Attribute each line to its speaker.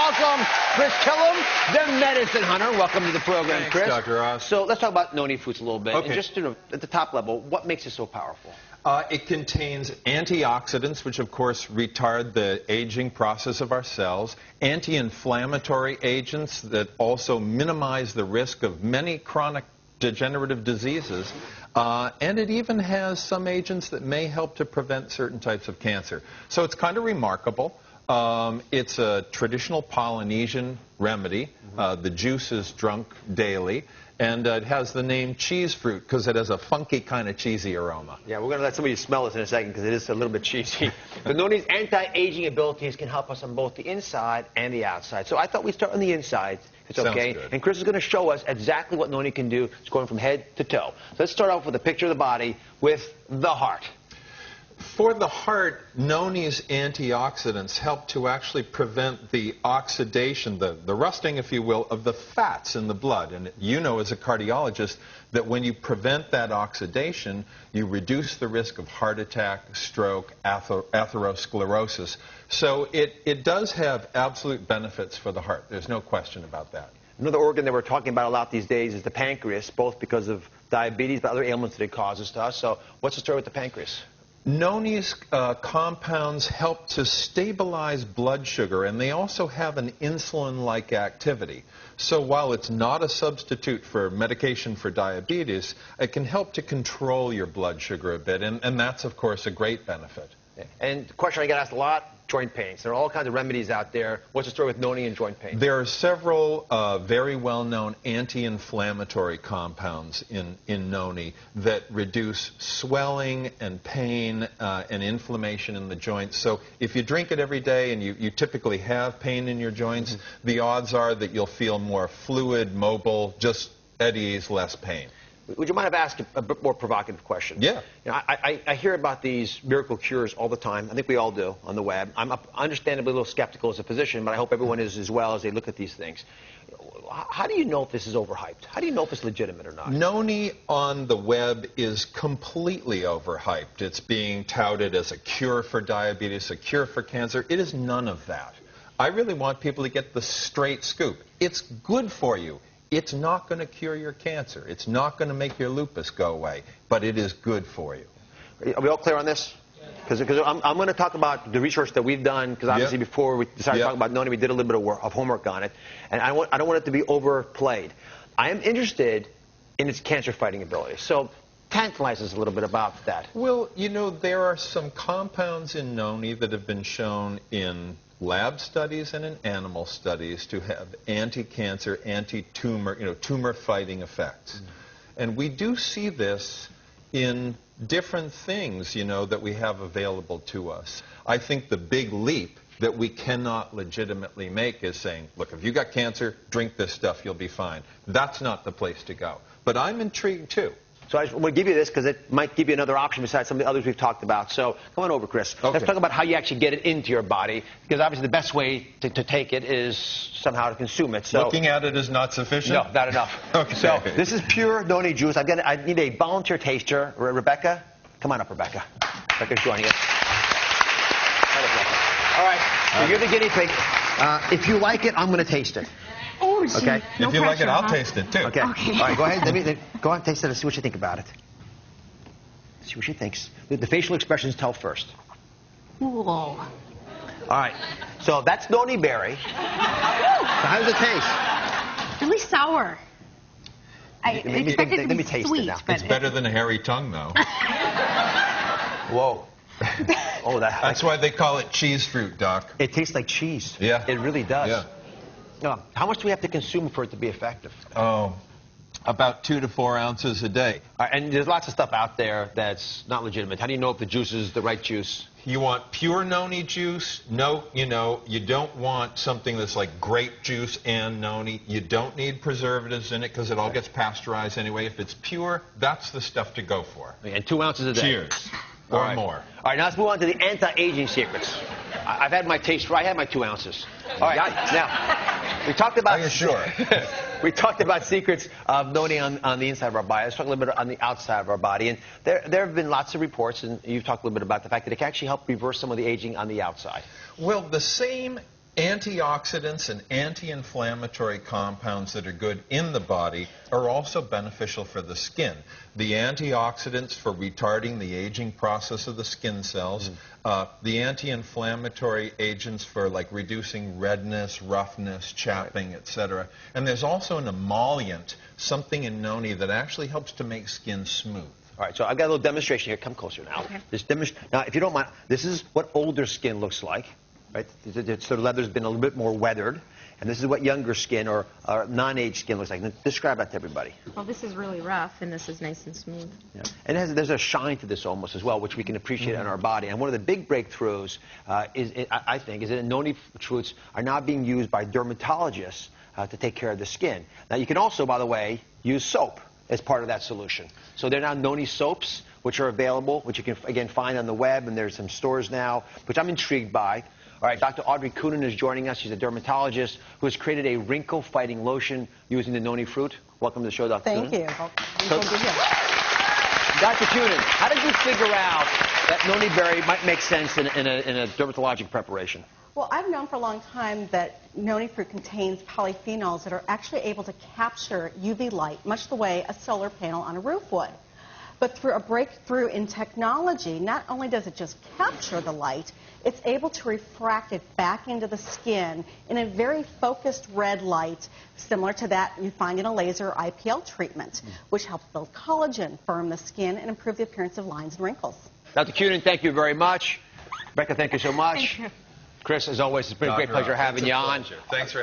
Speaker 1: Welcome, Chris Killam, the medicine hunter. Welcome to the program,
Speaker 2: Thanks,
Speaker 1: Chris.
Speaker 2: Dr. Oz.
Speaker 1: So let's talk about Noni foods a little bit.
Speaker 2: Okay.
Speaker 1: And just at the top level, what makes it so powerful?
Speaker 2: It contains antioxidants, which of course retard the aging process of our cells, anti-inflammatory agents that also minimize the risk of many chronic degenerative diseases, and it even has some agents that may help to prevent certain types of cancer. So it's kind of remarkable. It's a traditional Polynesian remedy. The juice is drunk daily, and it has the name cheese fruit because it has a funky kind of cheesy aroma.
Speaker 1: Yeah, we're going to let somebody smell this in a second because it is a little bit cheesy. But Noni's anti-aging abilities can help us on both the inside and the outside. So I thought we'd start on the inside. It's okay.
Speaker 2: Sounds good.
Speaker 1: And Chris is going to show us exactly what Noni can do. It's going from head to toe. So let's start off with a picture of the body with the heart.
Speaker 2: For the heart, Noni's antioxidants help to actually prevent the oxidation, the rusting, if you will, of the fats in the blood. And you know as a cardiologist that when you prevent that oxidation, you reduce the risk of heart attack, stroke, atherosclerosis. So it does have absolute benefits for the heart. There's no question about that.
Speaker 1: Another organ that we're talking about a lot these days is the pancreas, both because of diabetes but other ailments that it causes to us. So what's the story with the pancreas?
Speaker 2: Noni's compounds help to stabilize blood sugar, and they also have an insulin-like activity. So while it's not a substitute for medication for diabetes, it can help to control your blood sugar a bit, and that's, of course, a great benefit.
Speaker 1: And the question I get asked a lot, joint pains. There are all kinds of remedies out there. What's the story with Noni and joint pain?
Speaker 2: There are several very well-known anti-inflammatory compounds in Noni that reduce swelling and pain and inflammation in the joints. So if you drink it every day and you typically have pain in your joints, the odds are that you'll feel more fluid, mobile, just at ease, less pain.
Speaker 1: Would you mind if I ask a bit more provocative question?
Speaker 2: Yeah.
Speaker 1: You know, I hear about these miracle cures all the time. I think we all do on the web. I'm understandably a little skeptical as a physician, but I hope everyone is as well as they look at these things. How do you know if this is overhyped? How do you know if it's legitimate or not?
Speaker 2: Noni on the web is completely overhyped. It's being touted as a cure for diabetes, a cure for cancer. It is none of that. I really want people to get the straight scoop. It's good for you. It's not going to cure your cancer. It's not going to make your lupus go away, but it is good for you.
Speaker 1: Are we all clear on this? Because I'm going to talk about the research that we've done, because obviously before we decided to talk about Noni, we did a little bit of homework on it, and I don't want it to be overplayed. I am interested in its cancer-fighting ability. So tantalize us a little bit about that.
Speaker 2: Well, you know, there are some compounds in Noni that have been shown in lab studies and in animal studies to have anti-cancer, anti-tumor, tumor-fighting effects. And we do see this in different things, that we have available to us. I think the big leap that we cannot legitimately make is saying, look, if you got cancer, drink this stuff, you'll be fine. That's not the place to go. But I'm intrigued, too.
Speaker 1: So I want to give you this because it might give you another option besides some of the others we've talked about. So come on over, Chris.
Speaker 2: Okay.
Speaker 1: Let's talk about how you actually get it into your body, because obviously the best way to take it is somehow to consume it. So
Speaker 2: looking at it is not sufficient?
Speaker 1: No, not enough.
Speaker 2: Okay.
Speaker 1: So this is pure Noni juice. I need a volunteer taster. Rebecca? Come on up, Rebecca. Rebecca's joining us. All right, so you're the guinea pig. If you like it, I'm going to taste it.
Speaker 3: Oh, gee.
Speaker 1: Okay.
Speaker 3: No
Speaker 2: if you like it,
Speaker 3: pressure,
Speaker 2: I'll
Speaker 3: huh?
Speaker 2: taste it, too.
Speaker 1: Okay.
Speaker 3: Okay.
Speaker 1: All right, go ahead. Go on, taste it and see what you think about it. See what she thinks. The facial expressions tell first.
Speaker 3: Whoa.
Speaker 1: All right. So that's Noni berry. So how does it taste?
Speaker 3: Really sour. I expected it to
Speaker 1: let me
Speaker 3: be
Speaker 1: taste it
Speaker 3: sweet,
Speaker 1: now.
Speaker 3: but
Speaker 2: It's better than a hairy tongue, though.
Speaker 1: Whoa. Oh,
Speaker 2: That's why they call it cheese fruit, Doc.
Speaker 1: It tastes like cheese.
Speaker 2: Yeah.
Speaker 1: It really does.
Speaker 2: Yeah.
Speaker 1: How much do we have to consume for it to be effective?
Speaker 2: Oh, about 2 to 4 ounces a day.
Speaker 1: All right, and there's lots of stuff out there that's not legitimate. How do you know if the juice is the right juice?
Speaker 2: You want pure Noni juice? No, you don't want something that's like grape juice and Noni. You don't need preservatives in it because it all gets pasteurized anyway. If it's pure, that's the stuff to go for.
Speaker 1: And 2 ounces a day.
Speaker 2: Cheers. Or more.
Speaker 1: All right, now let's move on to the anti-aging secrets. I've had my taste. I had my 2 ounces. All right, now we talked about.
Speaker 2: Are you sure?
Speaker 1: We talked about secrets of Noni on the inside of our body. Let's talk a little bit on the outside of our body. And there have been lots of reports, and you've talked a little bit about the fact that it can actually help reverse some of the aging on the outside.
Speaker 2: Well, the same Antioxidants and anti-inflammatory compounds that are good in the body are also beneficial for the skin. The antioxidants for retarding the aging process of the skin cells, the anti-inflammatory agents for like reducing redness, roughness, chapping, etc. And there's also an emollient, something in noni that actually helps to make skin smooth.
Speaker 1: All right, so I've got a little demonstration here. Come closer now. Okay. Now, if you don't mind, this is what older skin looks like. Right? So the leather's been a little bit more weathered, and this is what younger skin or non-aged skin looks like. Now, describe that to everybody.
Speaker 3: Well, this is really rough, and this is nice and smooth.
Speaker 1: Yeah. And there's a shine to this almost as well, which we can appreciate on our body. And one of the big breakthroughs, I think, is that noni fruits are now being used by dermatologists to take care of the skin. Now, you can also, by the way, use soap as part of that solution. So there are now noni soaps, which are available, which you can, again, find on the web, and there's some stores now, which I'm intrigued by. All right, Dr. Audrey Coonan is joining us. She's a dermatologist who has created a wrinkle-fighting lotion using the noni fruit. Welcome to the show, Dr. Coonan.
Speaker 4: Thank you.
Speaker 1: Dr. Coonan, how did you figure out that noni berry might make sense in a dermatologic preparation?
Speaker 4: Well, I've known for a long time that noni fruit contains polyphenols that are actually able to capture UV light, much the way a solar panel on a roof would. But through a breakthrough in technology, not only does it just capture the light, it's able to refract it back into the skin in a very focused red light, similar to that you find in a laser or IPL treatment, which helps build collagen, firm the skin, and improve the appearance of lines and wrinkles.
Speaker 1: Dr. Coonan, thank you very much. Rebecca, thank you so much.
Speaker 3: Thank you.
Speaker 1: Chris, as always, it's been a great pleasure having you on.
Speaker 2: Thanks for